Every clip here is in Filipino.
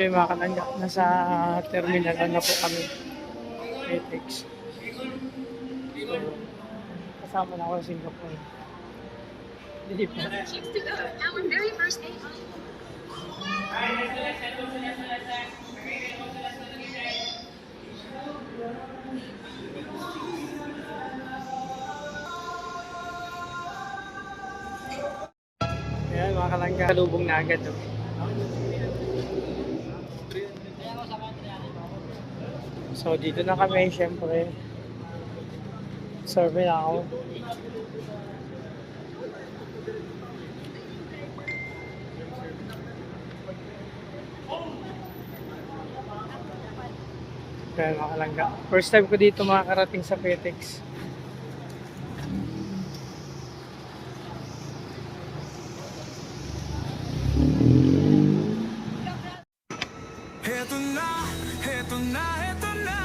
yung mga kalangga. Nasa terminal na po kami. FedEx. So, kasama na ako sa Singapore. Hindi pa. Our very first day. Ayan mga kalangga. Kalubong na agad. Oh. So dito na kami, syempre. Survey na ako. Kaya mga kalangga. First time ko dito makakarating sa FedEx. Heto na, heto na, heto na.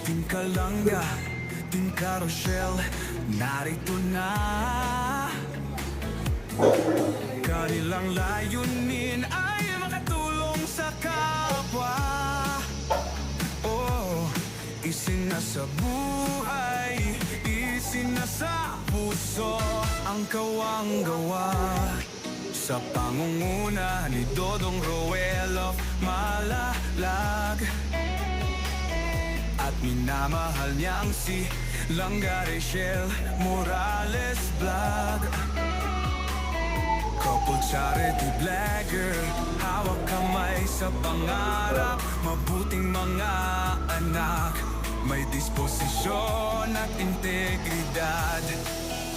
Team Kalangga, Team Carousel, narito na. Kanilang layunin ay makatulong sa kapwa. Oh, isinasa buhay, isinasa puso ang kawang-gawa. Sa pangunguna ni Dodong Roel of Malalag, at minamahal niya ang si Langga Rachel Morales Vlog. Couple charity blagger, hawak kamay sa pangarap. Mabuting mga anak, may disposisyon at integridad.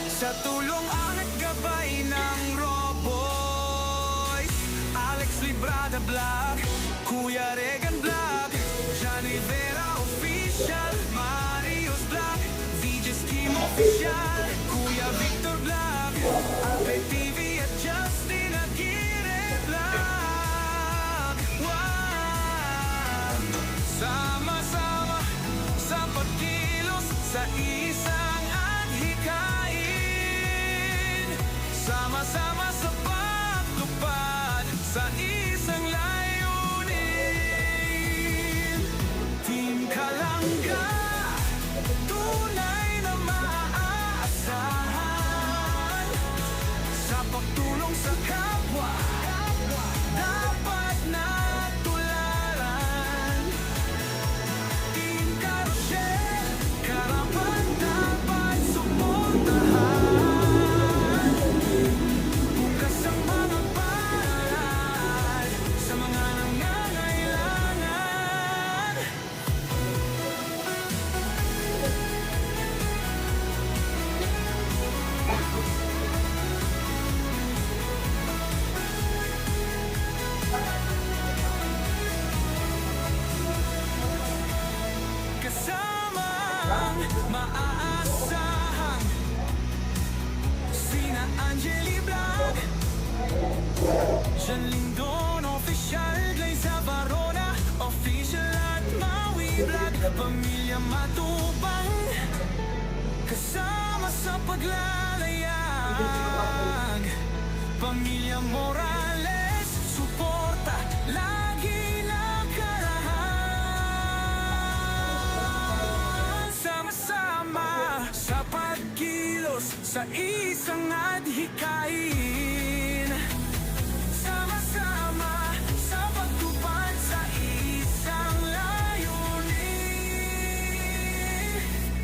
Sa tulong at gabay ng Roboys, Alex Librada Vlog, Kuya Regan Vlog, John Rivera Official, Marius Vlog, VJ's Team Official, Kuya Victor Vlog, Alpe TV at Justin Aguirre Vlog. Wow! Sama-sama sa pagkilos sa isang adhikain, sama-sama sa pagtupad sa isang layunin. Team Kalangga, tunay na maaasahan. Sa pagtulong sa kapwa, dapat na tularan. Team Carousel, karapat dapat suportahan. Bukas ang mga palad sa mga nangangailangan. Kasama ang maaasahan sina Angeli Vlog, Jan Lindon Official, Glaze Varona Official at Maui Vlog, Pamilya Matubang, kasama sa paglalayag. Pamilya Morales, suporta lagi nakarahan. Sama-sama sa pagkilos sa isang adhikain, sama-sama sa pagtupad sa isang layunin.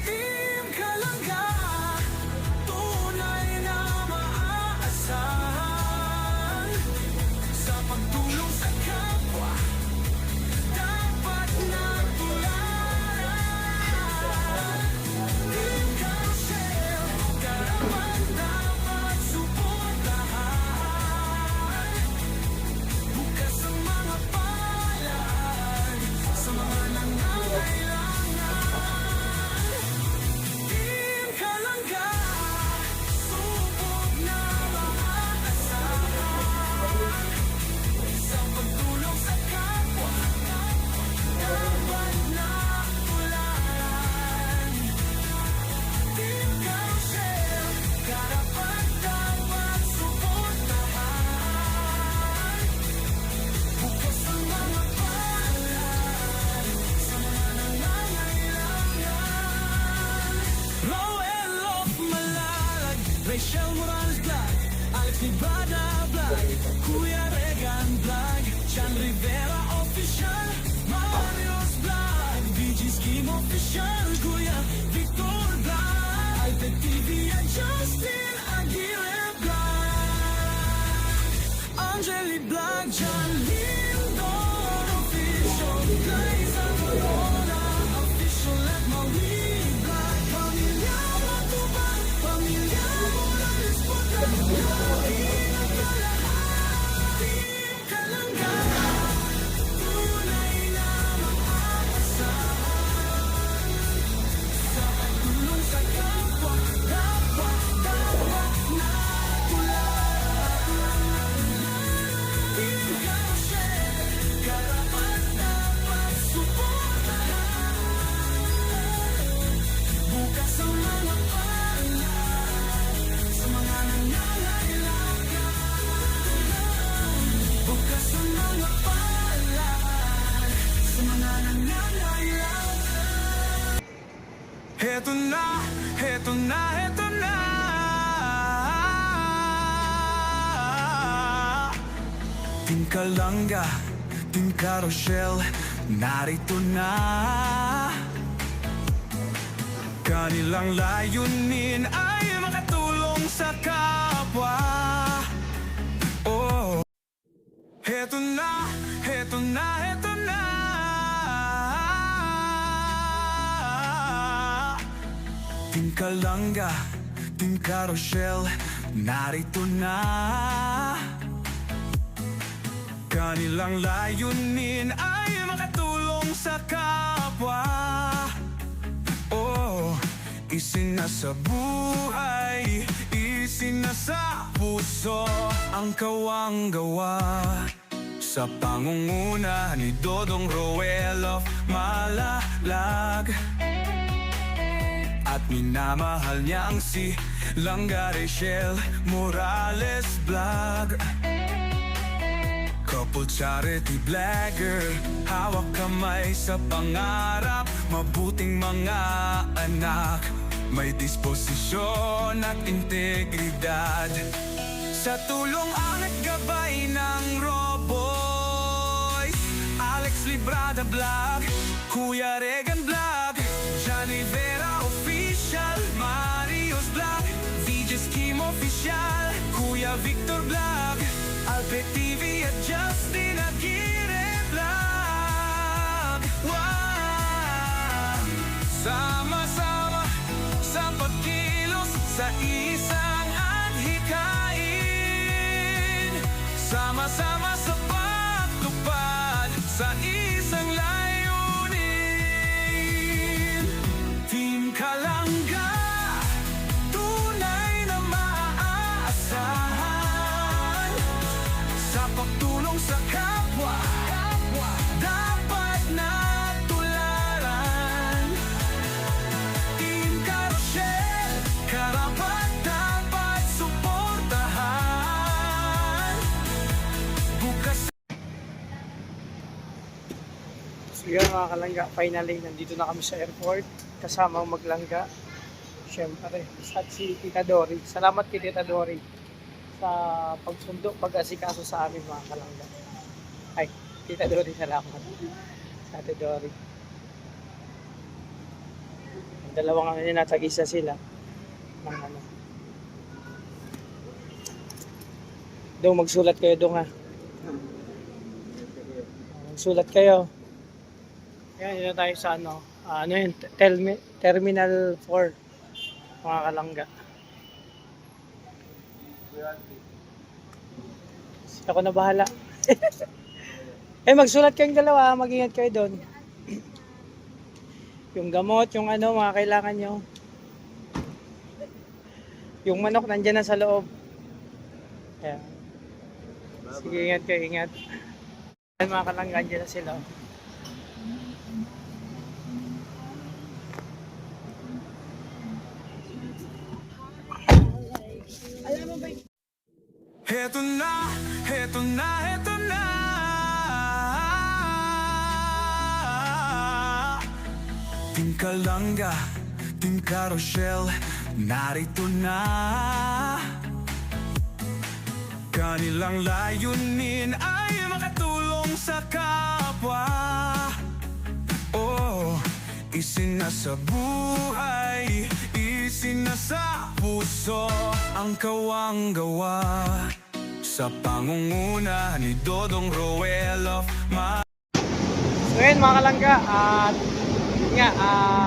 Team Kalangga, tunay na maaasahan. Sa pagtulong sa kapwa, dapat na tularan. Team Carousel, karapat dapat suportahan. John Lindon official, Liza Corona official at Mawili Black. Pamilya Matubang, Pamilya Morales Pagkakulari ng kalahati. Kalanggana, tunay na mapapasaan. Sa pagtulong sa kapwa, dapat na tularan. Team Carousel, karapat-dapat suportahan. Bukas ang mga palad sa mga nangangailangan. Bukas ang mga palad sa mga nangangailangan. Heto na, heto na, heto na. Team Kalanga, Team Carousel, narito na. Kanilang layunin ay makatulong sa kapwa. Oh, heto na, heto na, heto na. Team Kalanga, Team Carousel, narito na. Kanilang layunin ay makatulong sa kapwa. Oh, isinasa buhay, isinasa puso ang kawang-gawa. Sa pangunguna ni Dodong Roel of Malalag. At minamahal niya ang si Langga Rachel Morales Vlog. Couple charity blogger, hawak kamay sa pangarap, mabuting mga anak, may disposisyon at integridad. Sa tulong at gabay ng Roboys, Alex Librada Vlog, Kuya Regan Vlog, Johnny Vera Official, Marios Vlog, VJ's Kim Official, Kuya Victor Vlog, Albert TV at Justin Aguirre Vlog. Wow! Sama-sama sa pagkilos sa isang adhikain. Sama-sama sa pagtupad sa isang layunin. Team Kalanga, tunay na maaasahan. Sa pagtulong sa kapwa, dapat na tularan. Team Carousel, karapat-dapat suportahan. Bukas. So yun mga kalangga, finally nandito na kami sa airport kasama ang maglangga. Siyempre, at si Tita Dory. Salamat kay Tita Dory sa pagsundo, pag-asikaso sa amin mga kalangga. Ay, Tita Dory, salamat. Sa Tita Dory. Ang dalawang ano yun, natag-isa sila. Ng ano. Dong, magsulat kayo dong ha. Magsulat kayo. Yan, yun na tayo sa ano. Ano yun, Terminal 4. Mga kalangga. Ako na bahala. Eh, magsulat kayong dalawa, mag-ingat kayo doon. Yung gamot, yung ano, mga kailangan nyo. Yung manok, nandyan na sa loob. Ayan. Sige, ingat kayo, ingat. Ayan, mga kalangga, nandyan na sila. Heto na, heto na, heto na. Team Kalanga, Team Carousel, narito na. Kanilang layunin ay makatulong sa kapwa. Oh, isinasa buhay, isinasa puso ang kawang-gawa. Sa pangunguna ni Dodong Roel of So yun mga kalangga, at yun nga,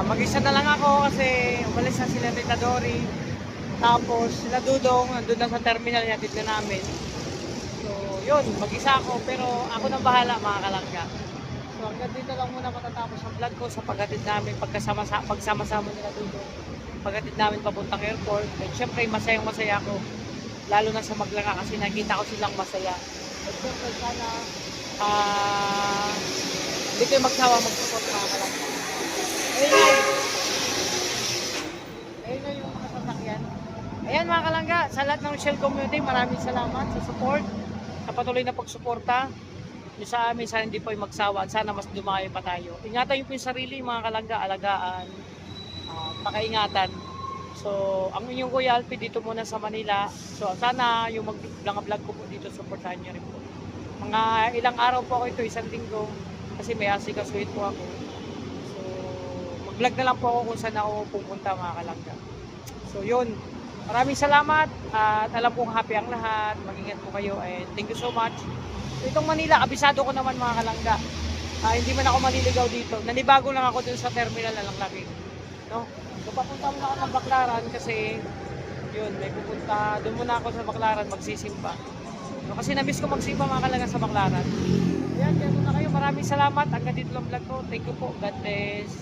mag-isa na lang ako kasi umalis na sila Tita Dory. Tapos sila Dudong, nandun na sa terminal, yatid na namin. So yun, mag-isa ako, pero ako nang bahala mga kalangga. So hanggang dito lang muna matatapos ang vlog ko sa paghatid namin, pagsama-sama nila Dudong. Paghatid namin papuntang airport. At syempre masayang-masaya ako, lalo na sa Maglanga kasi nakita ko silang masaya. At syempre sana hindi kayo magsawa mag-support mga kalangga. Ayun na yung mga sasakyan. Ayan mga kalangga, sa lahat ng Shell community, maraming salamat sa support, sa patuloy na pagsuporta nyo sa amin. Sana hindi po yung magsawa, sana mas dumayo pa tayo. Ingatan nyo po yung sarili mga kalangga, alagaan, pakaingatan. So, ang inyong Kuya Alpi dito muna sa Manila. So, sana yung mag-vlog ko po dito, supportahan nyo rin po. Mga ilang araw po ako ito, isang linggo, kasi may asikasuhin po ako. So, mag-vlog na lang po ako kung saan ako pupunta mga kalangga. So, yun. Maraming salamat at alam kong happy ang lahat. Mag-ingat po kayo and thank you so much. So, itong Manila, abisado ko naman mga kalangga. Hindi man ako maliligaw dito. Nanibago lang ako dun sa terminal na lang lagi. No? So, papunta muna ako ng Baclaran kasi yun, may pupunta. Doon muna ako sa Baclaran magsisimba. So, kasi na-miss ko magsimba mga kalangga sa Baclaran. Ayan, kaya muna kayo. Maraming salamat. Hanggang dito lang vlog ko. Thank you po. God bless.